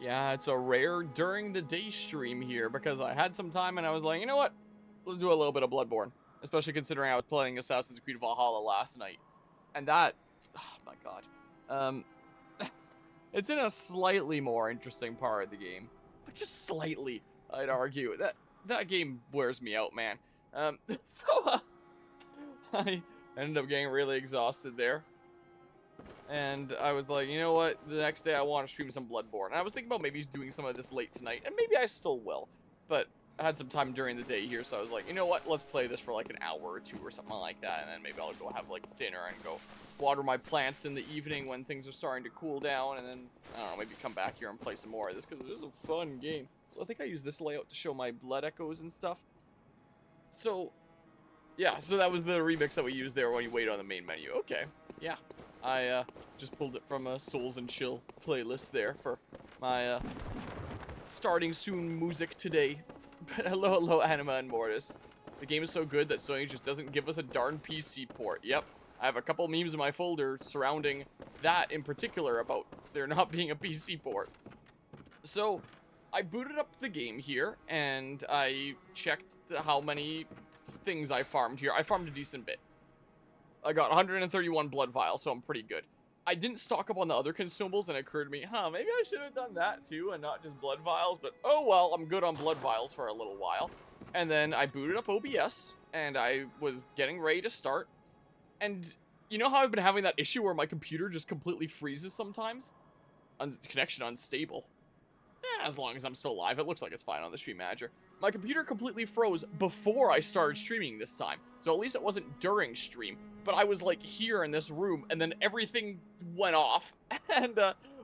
Yeah, it's a rare during the day stream here because I had some time and I was like, you know what? Let's do a little bit of Bloodborne. Especially considering I was playing Assassin's Creed Valhalla last night. And that, oh my god. It's in a slightly more interesting part of the game. But just slightly, I'd argue. That game wears me out, man. I ended up getting really exhausted there. And I was like, you know what? The next day I want to stream some Bloodborne. And I was thinking about maybe doing some of this late tonight. And maybe I still will. But I had some time during the day here. So I was like, you know what? Let's play this for like an hour or two or something like that. And then maybe I'll go have like dinner and go water my plants in the evening when things are starting to cool down. And then, I don't know, maybe come back here and play some more of this. Because it is a fun game. So I think I use this layout to show my blood echoes and stuff. So, yeah. So that was the remix that we used there when you wait on the main menu. Okay. Yeah. I just pulled it from a Souls and Chill playlist there for my starting soon music today. But hello, Anima and Mortis. The game is so good that Sony just doesn't give us a darn PC port. Yep, I have a couple memes in my folder surrounding that in particular about there not being a PC port. So, I booted up the game here, and I checked how many things I farmed here. I farmed a decent bit. I got 131 blood vials, so I'm pretty good. I didn't stock up on the other consumables, and it occurred to me, maybe I should have done that too, and not just blood vials, but oh well, I'm good on blood vials for a little while. And then I booted up OBS, and I was getting ready to start, and you know how I've been having that issue where my computer just completely freezes sometimes? Connection unstable. As long as I'm still alive, it looks like it's fine on the stream manager. My computer completely froze before I started streaming this time, so at least it wasn't during stream. But I was like here in this room, and then everything went off. And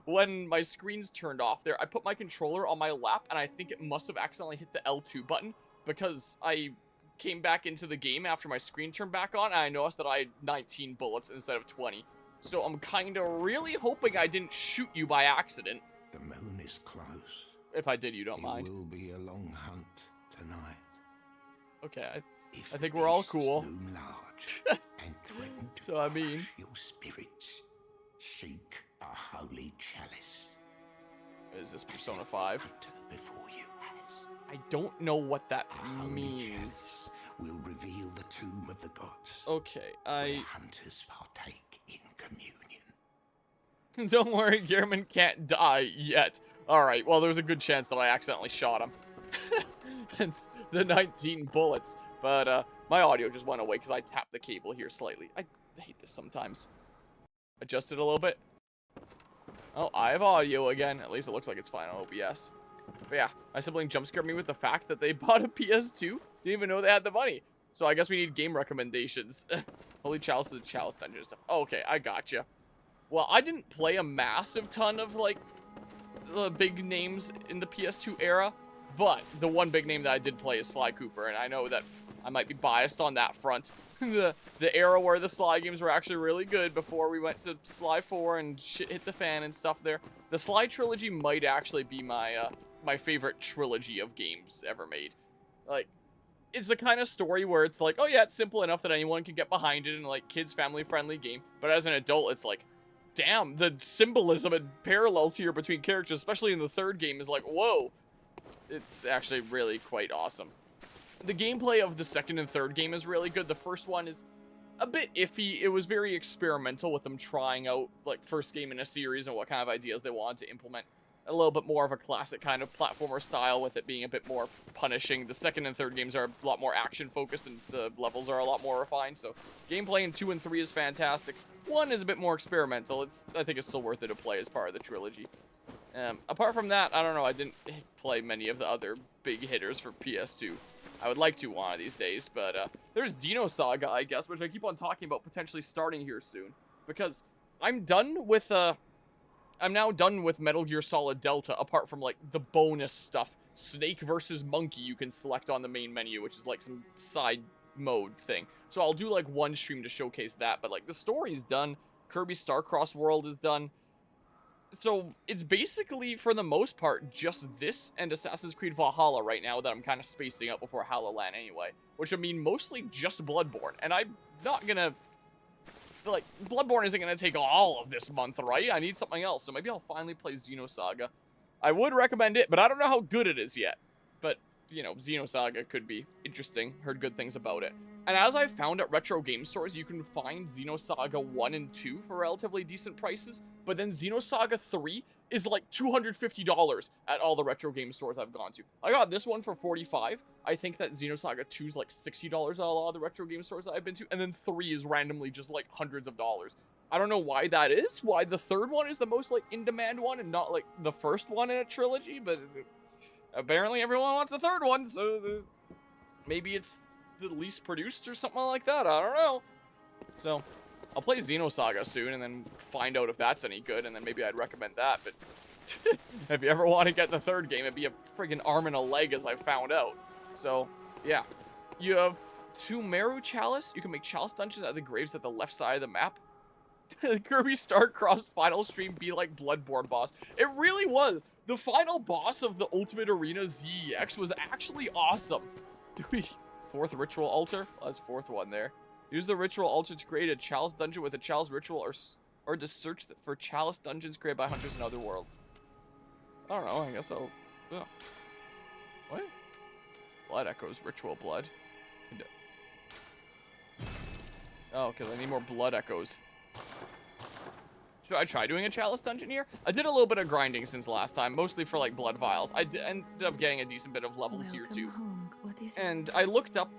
when my screens turned off there, I put my controller on my lap, and I think it must have accidentally hit the L2 button because I came back into the game after my screen turned back on, and I noticed that I had 19 bullets instead of 20. So I'm kind of really hoping I didn't shoot you by accident. The moon is close. If I did, you don't mind. It will be a long hunt tonight. Okay, I think we're all cool. Loom large and threaten to So I mean, crush your spirits. Seek a holy chalice. Is this Persona 5? Before you has. I don't know what that A means. holy chalice will reveal the tomb of the gods. Okay, where hunters partake in communion. Don't worry, Gehrman can't die yet. Alright, well, there's a good chance that I accidentally shot him. Hence the 19 bullets. But, my audio just went away because I tapped the cable here slightly. I hate this sometimes. Adjust it a little bit. Oh, I have audio again. At least it looks like it's fine on OBS. But yeah, my sibling jump scared me with the fact that they bought a PS2. Didn't even know they had the money. So I guess we need game recommendations. Holy Chalice is a Chalice Dungeon stuff. Oh, okay, I gotcha. Well, I didn't play a massive ton of, like, the big names in the PS2 era. But the one big name that I did play is Sly Cooper. And I know that I might be biased on that front. the era where the Sly games were actually really good before we went to Sly 4 and shit hit the fan and stuff there. The Sly trilogy might actually be my my favorite trilogy of games ever made. Like, it's the kind of story where it's like, oh yeah, it's simple enough that anyone can get behind it and like kids family friendly game. But as an adult, it's like, damn, the symbolism and parallels here between characters, especially in the third game, is like, whoa. It's actually really quite awesome. The gameplay of the second and third game is really good. The first one is a bit iffy. It was very experimental with them trying out, like, first game in a series and what kind of ideas they wanted to implement. A little bit more of a classic kind of platformer style with it being a bit more punishing. The second and third games are a lot more action-focused and the levels are a lot more refined. So gameplay in 2 and 3 is fantastic. 1 is a bit more experimental. I think it's still worth it to play as part of the trilogy. Apart from that, I don't know, I didn't play many of the other big hitters for PS2. I would like to one of these days, but there's Dino Saga, I guess, which I keep on talking about potentially starting here soon. Because I'm done with, I'm now done with Metal Gear Solid Delta, apart from, like, the bonus stuff. Snake versus Monkey you can select on the main menu, which is, like, some side mode thing. So I'll do, like, one stream to showcase that, but, like, the story's done. Kirby Starcross World is done. So it's basically, for the most part, just this and Assassin's Creed Valhalla right now that I'm kind of spacing out before Halloween anyway. Which would mean mostly just Bloodborne. And I'm not gonna... Like, Bloodborne isn't gonna take all of this month, right? I need something else, so maybe I'll finally play Xenosaga. I would recommend it, but I don't know how good it is yet. But, you know, Xenosaga could be interesting. Heard good things about it. And as I found at retro game stores, you can find Xenosaga 1 and 2 for relatively decent prices. But then Xenosaga 3 is like $250 at all the retro game stores I've gone to. I got this one for $45. I think that Xenosaga 2 is like $60 at a lot of the retro game stores that I've been to. And then 3 is randomly just like hundreds of dollars. I don't know why that is. Why the third one is the most like in-demand one and not like the first one in a trilogy. But apparently everyone wants the third one. So maybe it's the least produced or something like that. I don't know. So I'll play Xenosaga soon and then find out if that's any good, and then maybe I'd recommend that. But if you ever want to get the third game, it'd be a friggin' arm and a leg, as I found out. So yeah, you have 2 Meru Chalice. You can make Chalice dungeons at the graves at the left side of the map. Kirby Starcross final stream be like Bloodborne boss. It really was. The final boss of the Ultimate Arena ZEX was actually awesome. Do we... 4th ritual altar? Well, that's 4th one there. Use the ritual altar to create a chalice dungeon with a chalice ritual, or to search for chalice dungeons created by hunters in other worlds. I don't know. I guess I'll... Oh. What? Blood echoes. Ritual blood. Oh, okay. I need more blood echoes. Should I try doing a chalice dungeon here? I did a little bit of grinding since last time, mostly for like blood vials. I ended up getting a decent bit of levels here too. And I looked up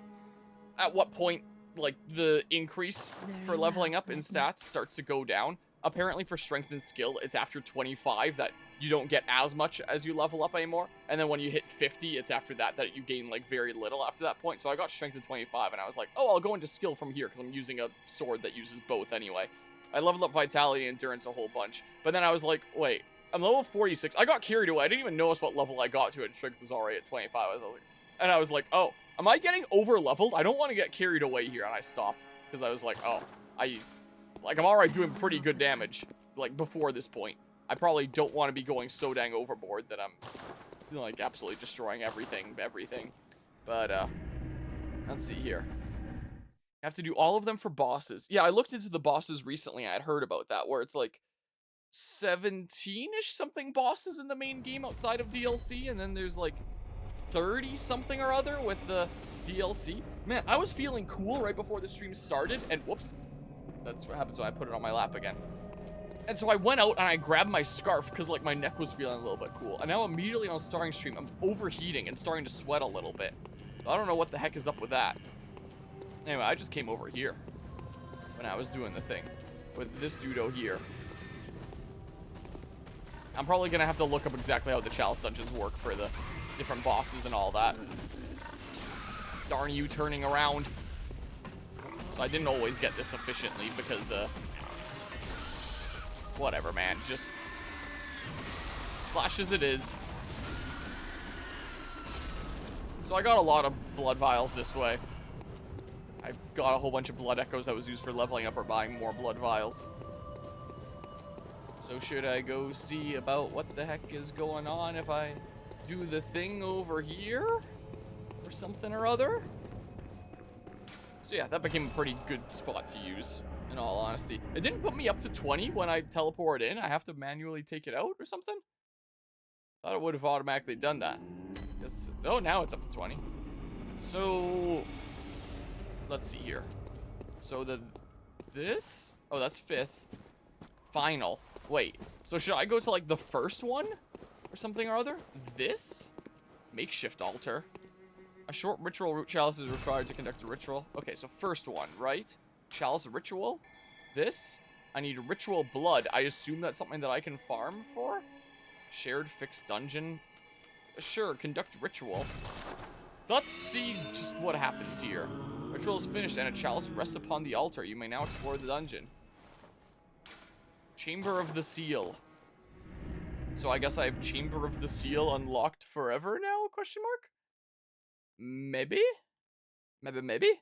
at what point like the increase for leveling up in stats starts to go down. Apparently for strength and skill, it's after 25 that you don't get as much as you level up anymore. And then when you hit 50, it's after that you gain like very little after that point. So I got strength in 25 and I was like, oh, I'll go into skill from here because I'm using a sword that uses both anyway. I leveled up vitality and endurance a whole bunch. But then I was like, wait, I'm level 46. I got carried away. I didn't even notice what level I got to, and strength was already at 25. And I was like, oh, am I getting over leveled? I don't want to get carried away here. And I stopped because I was like, oh, I'm already doing pretty good damage like before this point. I probably don't want to be going so dang overboard that I'm like absolutely destroying everything. But let's see here. I have to do all of them for bosses. Yeah, I looked into the bosses recently. I had heard about that, where it's like 17-ish something bosses in the main game outside of DLC, and then there's like 30 something or other with the DLC. Man, I was feeling cool right before the stream started, and whoops, that's what happens when I put it on my lap again. And so I went out and I grabbed my scarf because like my neck was feeling a little bit cool. And now immediately on starting stream, I'm overheating and starting to sweat a little bit. So I don't know what the heck is up with that. Anyway, I just came over here when I was doing the thing with this dudo here. I'm probably going to have to look up exactly how the chalice dungeons work for the different bosses and all that. Darn you turning around. So I didn't always get this efficiently because, whatever, man. Just slash as it is. So I got a lot of blood vials this way. I got a whole bunch of blood echoes that was used for leveling up or buying more blood vials. So should I go see about what the heck is going on if I do the thing over here? Or something or other? So yeah, that became a pretty good spot to use, in all honesty. It didn't put me up to 20 when I teleport in. I have to manually take it out or something? Thought it would have automatically done that. Oh, now it's up to 20. So... let's see here. So this? Oh, that's 5th. Final. Wait. So should I go to like the first one? Or something or other? This? Makeshift altar. A short ritual root chalice is required to conduct a ritual. Okay, so first one, right? Chalice ritual. This? I need ritual blood. I assume that's something that I can farm for? Shared fixed dungeon. Sure, conduct ritual. Let's see just what happens here. Ritual is finished and a chalice rests upon the altar. You may now explore the dungeon. Chamber of the Seal. So I guess I have Chamber of the Seal unlocked forever now? Question mark? Maybe? Maybe?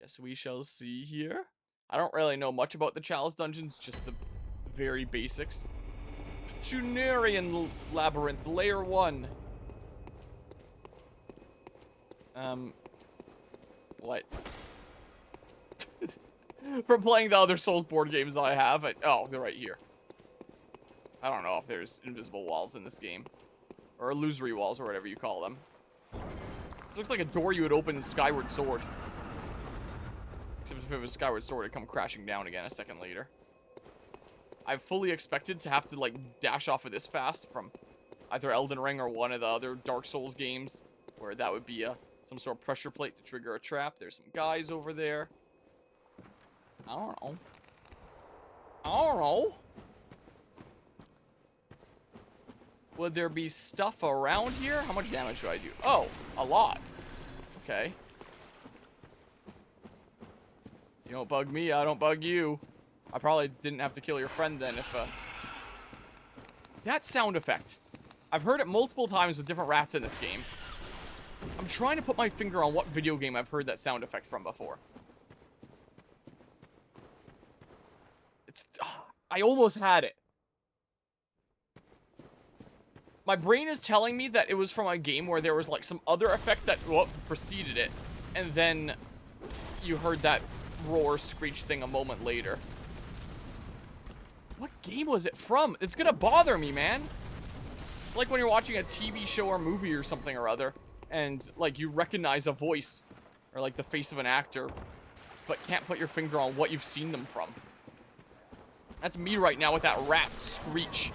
Yes, we shall see here. I don't really know much about the chalice dungeons, just the very basics. Tunarian Labyrinth, Layer 1. What? From playing the other Soulsborne games I have, oh, they're right here. I don't know if there's invisible walls in this game. Or illusory walls, or whatever you call them. This looks like a door you would open in Skyward Sword. Except if it was Skyward Sword, it'd come crashing down again a second later. I fully expected to have to, like, dash off of this fast from either Elden Ring or one of the other Dark Souls games, where that would be some sort of pressure plate to trigger a trap. There's some guys over there. I don't know. I don't know. Would there be stuff around here? How much damage do I do? Oh, a lot. Okay. You don't bug me, I don't bug you. I probably didn't have to kill your friend then if, That sound effect. I've heard it multiple times with different rats in this game. I'm trying to put my finger on what video game I've heard that sound effect from before. It's... I almost had it. My brain is telling me that it was from a game where there was, like, some other effect that preceded it. And then you heard that roar screech thing a moment later. What game was it from? It's gonna bother me, man. It's like when you're watching a TV show or movie or something or other, and, like, you recognize a voice, or, like, the face of an actor, but can't put your finger on what you've seen them from. That's me right now with that rat screech.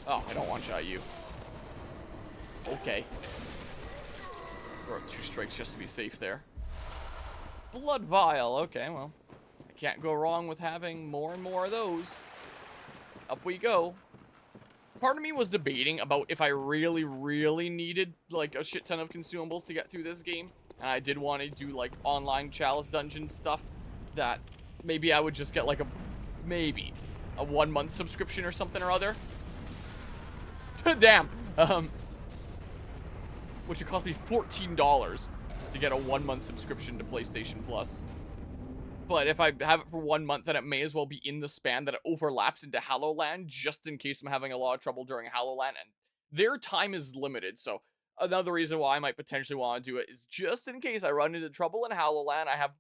Oh, I don't one-shot you. Okay. Throw 2 strikes just to be safe there. Blood vial. Okay, well. I can't go wrong with having more and more of those. Up we go. Part of me was debating about if I really, really needed, like, a shit ton of consumables to get through this game. And I did want to do, like, online chalice dungeon stuff. That maybe I would just get, like, a 1-month subscription or something or other. Damn. Which would cost me $14 to get a 1-month subscription to PlayStation Plus. But if I have it for 1 month, then it may as well be in the span that it overlaps into Hallowland, just in case I'm having a lot of trouble during Hallowland. And their time is limited, so another reason why I might potentially want to do it is just in case I run into trouble in Hallowland, I have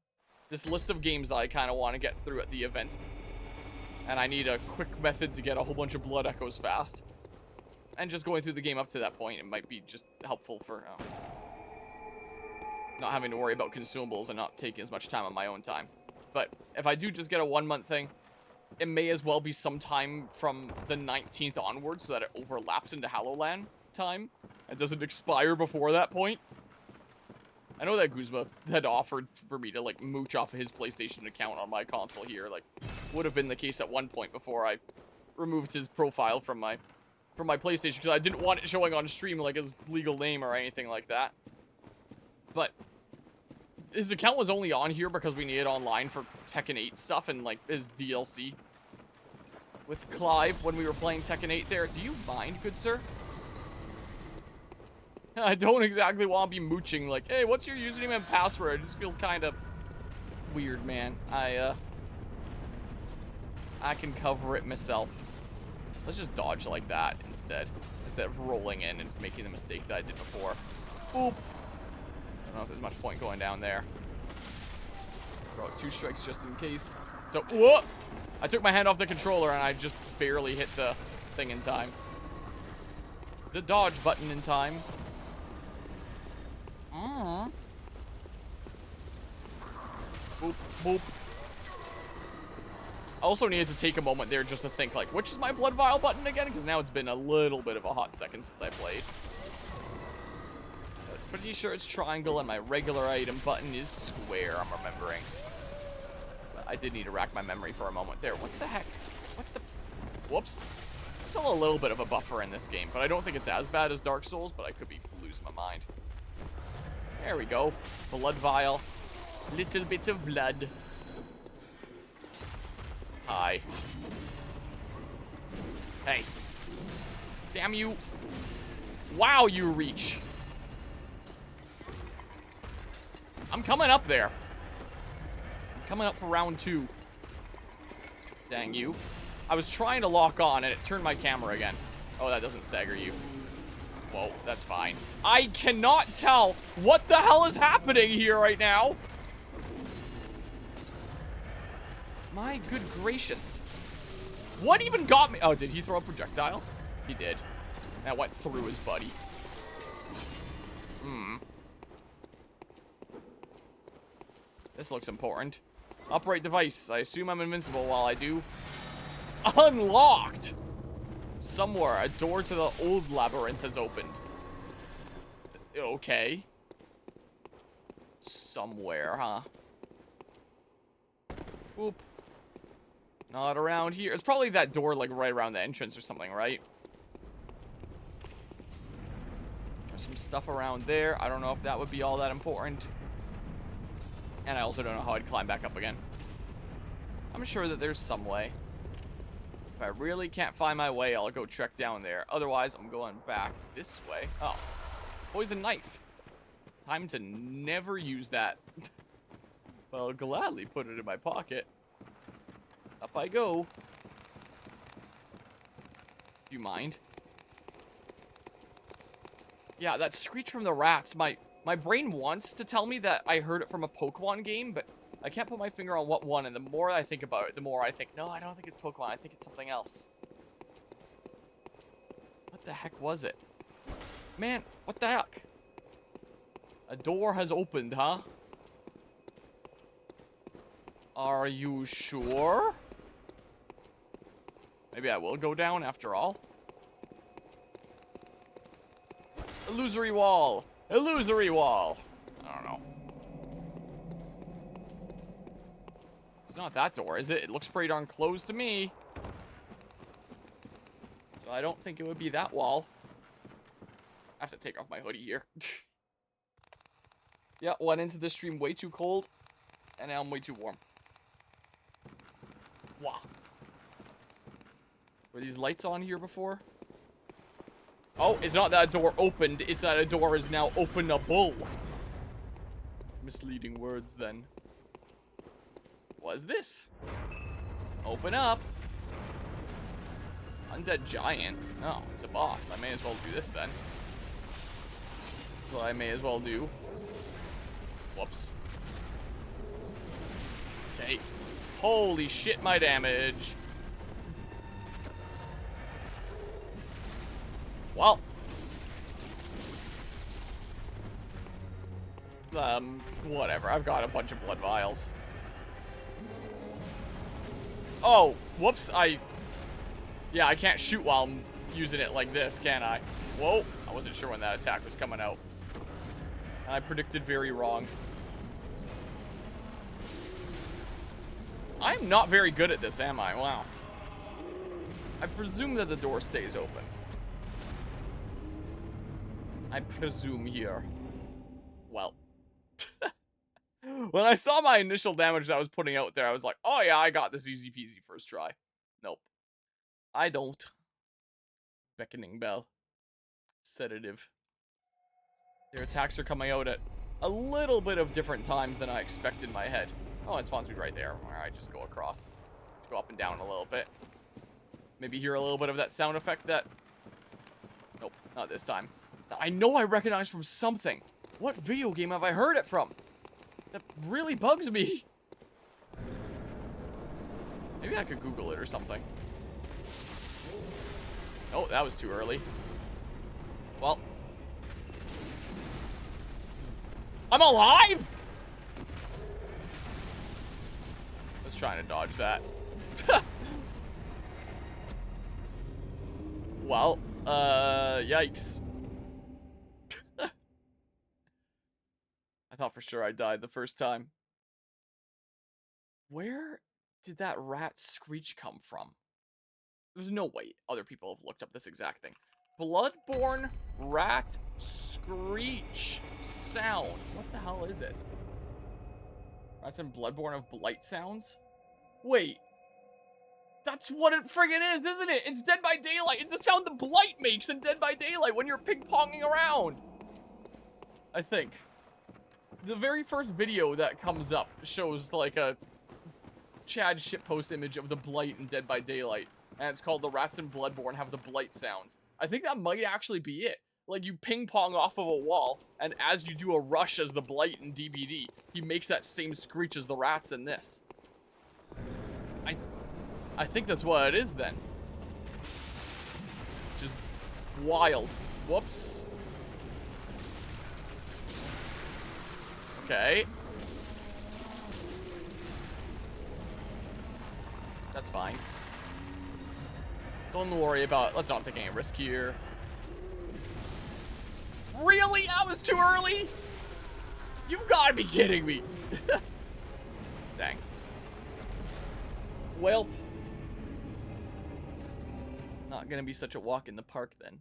this list of games that I kind of want to get through at the event. And I need a quick method to get a whole bunch of blood echoes fast. And just going through the game up to that point, it might be just helpful for not having to worry about consumables and not taking as much time on my own time. But if I do just get a 1-month thing, it may as well be sometime from the 19th onwards so that it overlaps into Hallowland time. It doesn't expire before that point. I know that Guzma had offered for me to, like, mooch off of his PlayStation account on my console here. Like, would have been the case at one point before I removed his profile from my PlayStation, because I didn't want it showing on stream, like, his legal name or anything like that. But his account was only on here because we needed online for Tekken 8 stuff and, like, his DLC with Clive when we were playing Tekken 8 there. Do you mind, good sir? I don't exactly want to be mooching, like, hey, what's your username and password? It just feels kind of weird, man. I can cover it myself. Let's just dodge like that instead of rolling in and making the mistake that I did before. Boop. I don't know if there's much point going down there. Throw out 2 strikes just in case. So, whoop! I took my hand off the controller and I just barely hit the thing in time. The dodge button in time. Boop, boop. I also needed to take a moment there just to think, like, which is my blood vial button again? Because now it's been a little bit of a hot second since I played. But pretty sure it's triangle and my regular item button is square, I'm remembering. But I did need to rack my memory for a moment there. What the heck? What the... Whoops. Still a little bit of a buffer in this game, but I don't think it's as bad as Dark Souls, but I could be losing my mind. There we go. Blood vial. Little bit of blood. Hi. Hey. Damn you. Wow, you reach. I'm coming up there. I'm coming up for round 2. Dang you. I was trying to lock on and it turned my camera again. Oh, that doesn't stagger you. Whoa, that's fine. I cannot tell what the hell is happening here right now. My good gracious. What even got me? Oh, did he throw a projectile? He did. That went through his buddy. Hmm. This looks important. Operate device. I assume I'm invincible while I do. Unlocked! Somewhere, a door to the old labyrinth has opened. Okay. Somewhere, huh? Oop. Not around here. It's probably that door, like, right around the entrance or something, right? There's some stuff around there. I don't know if that would be all that important. And I also don't know how I'd climb back up again. I'm sure that there's some way. If I really can't find my way, I'll go trek down there. Otherwise, I'm going back this way. Oh. Poison knife. Time to never use that. But I'll gladly put it in my pocket. Up I go. Do you mind? Yeah, that screech from the rats. My brain wants to tell me that I heard it from a Pokemon game, but I can't put my finger on what one, and the more I think about it, the more I think, no, I don't think it's Pokemon, I think it's something else. What the heck was it? Man, what the heck? A door has opened, huh? Are you sure? Maybe I will go down after all. Illusory wall! Illusory wall! I don't know. It's not that door, is it? It looks pretty darn closed to me. So I don't think it would be that wall. I have to take off my hoodie here. Yeah, went into this stream way too cold. And now I'm way too warm. Wow. Were these lights on here before? Oh, it's not that a door opened. It's that a door is now openable. Misleading words, then. What is this? Open up. Undead giant. Oh, it's a boss. I may as well do this, then. That's what I may as well do. Whoops. Okay. Holy shit, my damage. Well. Whatever. I've got a bunch of blood vials. Oh, whoops. Yeah, I can't shoot while I'm using it like this, can I? Whoa. I wasn't sure when that attack was coming out. And I predicted very wrong. I'm not very good at this, am I? Wow. I presume that the door stays open. I presume here. Well. When I saw my initial damage that I was putting out there, I was like, oh yeah, I got this easy peasy first try. Nope. I don't. Beckoning bell. Sedative. Their attacks are coming out at a little bit of different times than I expect in my head. Oh, it spawns me right there, where I just go across. Go up and down a little bit. Maybe hear a little bit of that sound effect that... Nope, not this time. I know I recognize from something. What video game have I heard it from? That really bugs me. Maybe I could Google it or something. Oh, that was too early. Well. I'm alive? I was trying to dodge that. Well, yikes. I thought for sure I died the first time. Where did that rat screech come from? There's no way other people have looked up this exact thing. Bloodborne rat screech sound. What the hell is it? Rats in Bloodborne have blight sounds? Wait. That's what it friggin' is, isn't it? It's Dead by Daylight. It's the sound the blight makes in Dead by Daylight when you're ping-ponging around. I think. The very first video that comes up shows like a Chad shitpost image of the blight in Dead by Daylight. And it's called The Rats in Bloodborne Have the Blight Sounds. I think that might actually be it. Like, you ping pong off of a wall, and as you do a rush as the blight in DBD, he makes that same screech as the rats in this. I think that's what it is then. Just wild. Whoops. Okay. That's fine. Don't worry about... Let's not take any risk here. Really? I was too early? You've got to be kidding me. Dang. Welp. Not gonna be such a walk in the park then.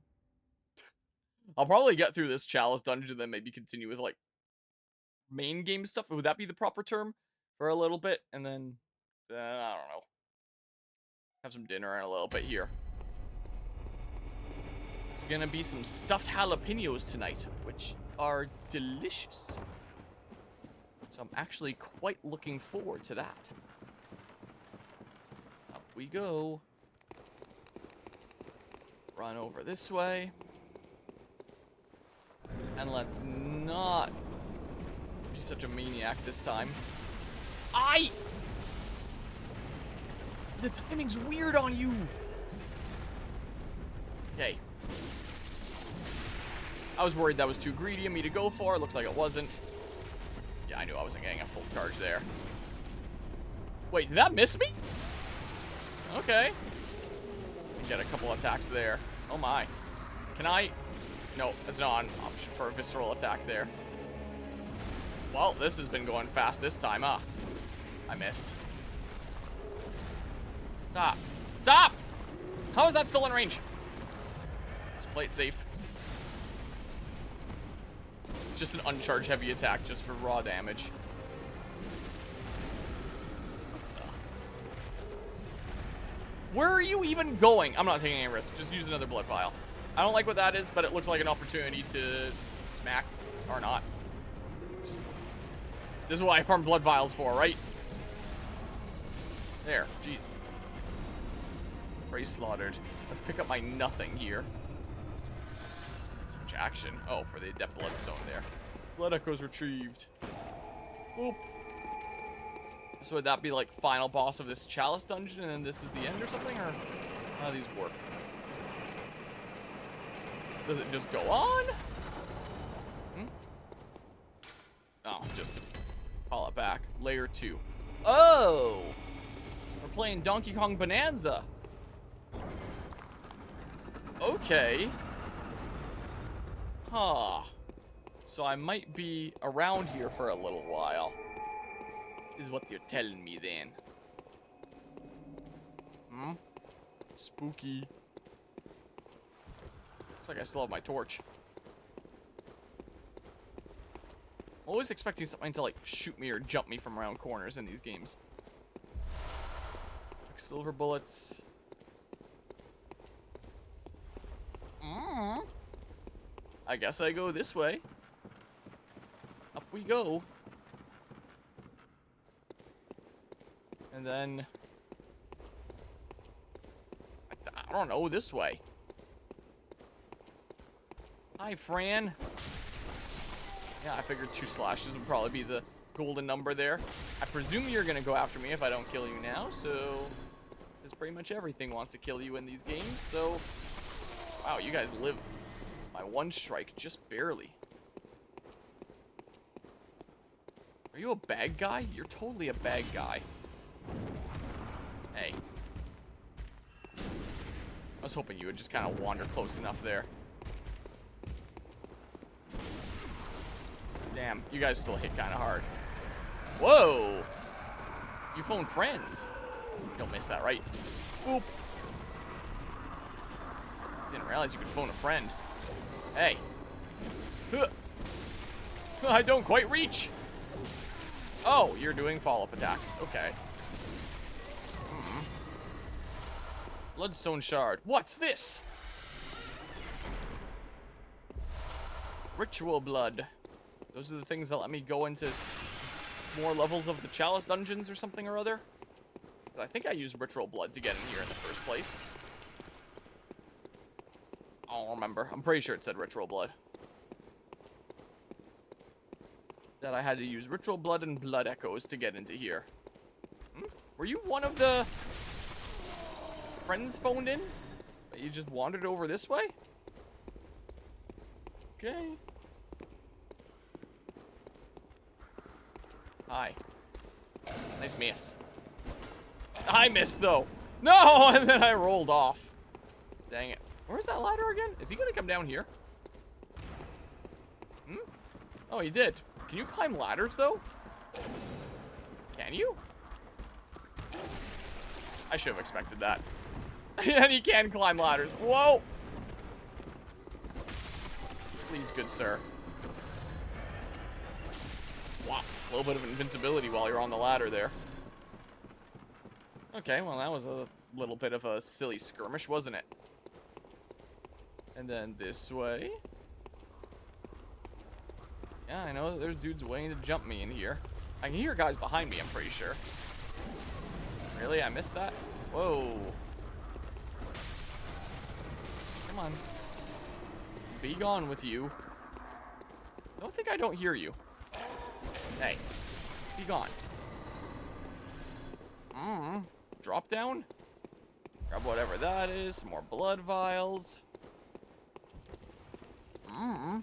I'll probably get through this chalice dungeon and then maybe continue with like main game stuff. Would that be the proper term? For a little bit and then I don't know. Have some dinner in a little bit here. There's gonna be some stuffed jalapenos tonight, which are delicious. So I'm actually quite looking forward to that. Up we go. Run over this way. And let's not be such a maniac this time. The timing's weird on you. Okay. I was worried that was too greedy of me to go for. It looks like it wasn't. Yeah, I knew I wasn't getting a full charge there. Wait, did that miss me? Okay. I get a couple attacks there. Oh my. Can I? No, that's not an option for a visceral attack there. Well, this has been going fast this time, huh? I missed. Stop. Stop! How is that still in range? Just play it safe. Just an uncharged heavy attack just for raw damage. Where are you even going? I'm not taking any risk. Just use another blood vial. I don't like what that is, but it looks like an opportunity to smack or not. Just, this is what I farm blood vials for, right? There. Jeez. Prey slaughtered. Let's pick up my nothing here. Switch action. Oh, for the adept bloodstone there. Blood echoes retrieved. Boop. So would that be like final boss of this chalice dungeon and then this is the end or something? Or how do these work? Does it just go on? Hmm? Oh, just to call it back. Layer 2. Oh! We're playing Donkey Kong Bonanza. Okay. Huh. So I might be around here for a little while. Is what you're telling me then. Hmm? Spooky. Looks like I still have my torch. I'm always expecting something to like shoot me or jump me from around corners in these games. Like silver bullets. I guess I go this way. Up we go. And then I don't know, this way. Hi, Fran. Yeah, I figured 2 slashes would probably be the golden number there. I presume you're gonna go after me if I don't kill you now, so because pretty much everything wants to kill you in these games, so wow, you guys live my 1 strike just barely. Are you a bad guy? You're totally a bad guy. Hey. I was hoping you would just kind of wander close enough there. Damn, you guys still hit kind of hard. Whoa! You phone friends. Don't miss that, right? Boop. Didn't realize you could phone a friend. Hey. I don't quite reach. Oh, you're doing follow-up attacks. Okay. Bloodstone shard. What's this? Ritual blood. Those are the things that let me go into more levels of the chalice dungeons or something or other. I think I used ritual blood to get in here in the first place. I don't remember. I'm pretty sure it said ritual blood. That I had to use ritual blood and blood echoes to get into here. Hmm? Were you one of the friends phoned in? But you just wandered over this way? Okay. Hi. Nice miss. I missed, though. No! And then I rolled off. Dang it. Where's that ladder again? Is he gonna come down here? Hmm? Oh, he did. Can you climb ladders, though? Can you? I should have expected that. And he can climb ladders. Whoa! Please, good sir. Wow. A little bit of invincibility while you're on the ladder there. Okay, well, that was a little bit of a silly skirmish, wasn't it? And then this way. Yeah, I know there's dudes waiting to jump me in here. I can hear guys behind me, I'm pretty sure. Really? I missed that? Whoa. Come on. Be gone with you. Don't think I don't hear you. Hey. Be gone. Drop down? Grab whatever that is. Some more blood vials. I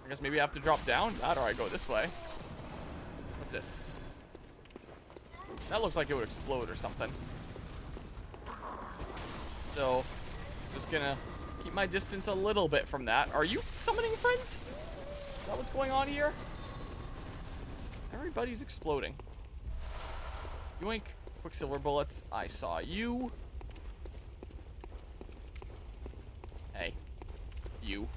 guess maybe I have to drop down. That or I go this way. What's this? That looks like it would explode or something. So, just gonna keep my distance a little bit from that. Are you summoning friends? Is that what's going on here? Everybody's exploding. Yoink. Quicksilver bullets. I saw you. Hey. You.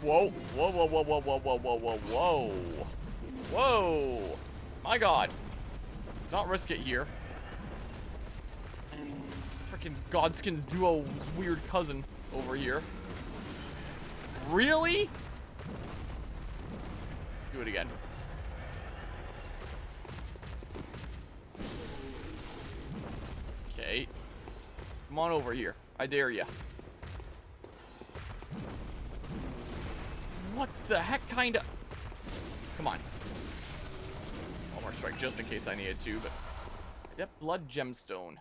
Whoa. Whoa, whoa, whoa, whoa, whoa, whoa, whoa, whoa, whoa. Whoa. My god. Let's not risk it here. Freaking Godskin's duo's weird cousin over here. Really? Do it again. Okay. Come on over here. I dare ya. What the heck kind of... Come on. One more strike just in case I needed to, but... Adept blood gemstone.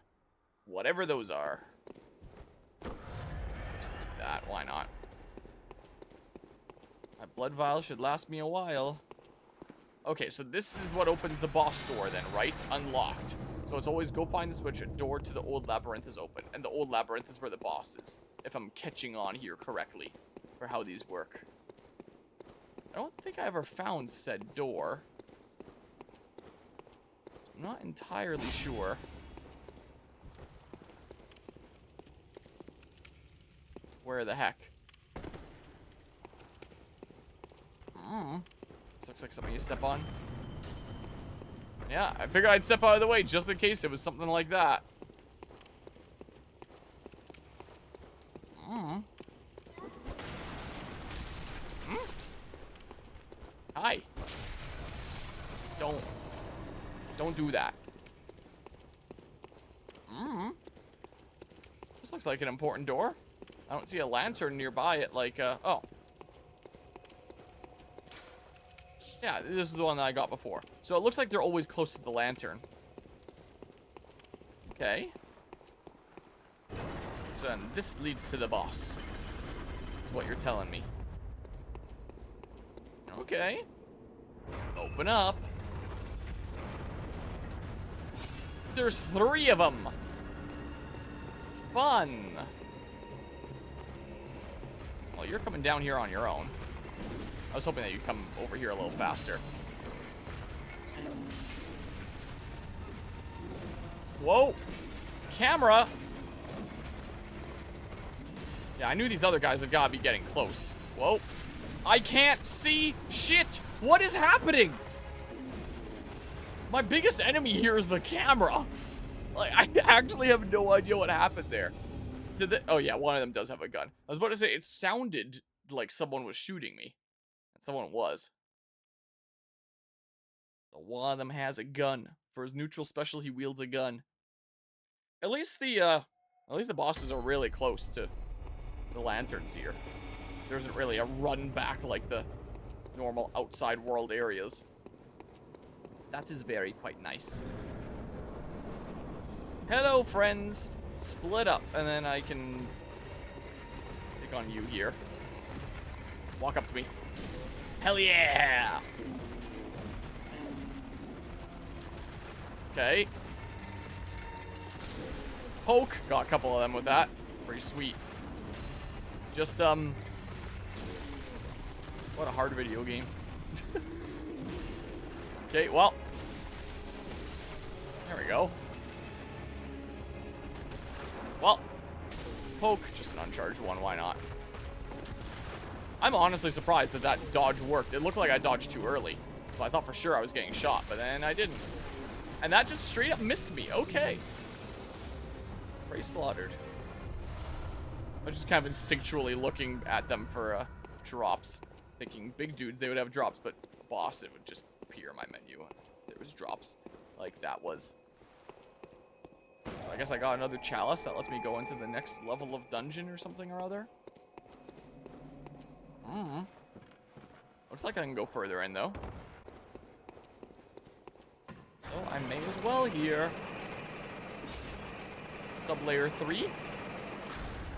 Whatever those are. Just do that. Why not? My blood vial should last me a while. Okay, so this is what opens the boss door then, right? Unlocked. So it's always go find the switch, a door to the old labyrinth is open. And the old labyrinth is where the boss is. If I'm catching on here correctly. For how these work. I don't think I ever found said door. I'm not entirely sure. Where the heck? This looks like something you step on. Yeah, I figured I'd step out of the way just in case it was something like that. Hi. Don't do that. This looks like an important door. I don't see a lantern nearby it like, oh. Yeah, this is the one that I got before. So it looks like they're always close to the lantern. Okay. So then this leads to the boss. Is what you're telling me. Okay. Open up. There's 3 of them. Fun. Well, you're coming down here on your own. I was hoping that you'd come over here a little faster. Whoa. Camera. Yeah, I knew these other guys had got to be getting close. Whoa. I can't see shit. What is happening? My biggest enemy here is the camera. Like, I actually have no idea what happened there. Oh, yeah, one of them does have a gun. I was about to say, it sounded like someone was shooting me. And someone was. So one of them has a gun. For his neutral special, he wields a gun. At least the bosses are really close to the lanterns here. There isn't really a run back like the normal outside world areas. That is very quite nice. Hello, friends. Split up, and then I can pick on you here. Walk up to me. Hell yeah! Okay. Poke. Got a couple of them with that. Pretty sweet. Just, what a hard video game. Okay, well. There we go. Well. Poke. Just an uncharged one. Why not? I'm honestly surprised that that dodge worked. It looked like I dodged too early. So I thought for sure I was getting shot, but then I didn't. And that just straight up missed me. Okay. Pretty slaughtered. I was just kind of instinctually looking at them for drops. Thinking big dudes, they would have drops, but boss, it would just appear in my menu. There was drops. Like that was. So I guess I got another chalice that lets me go into the next level of dungeon or something or other. Looks like I can go further in, though. So I may as well here. Sublayer 3.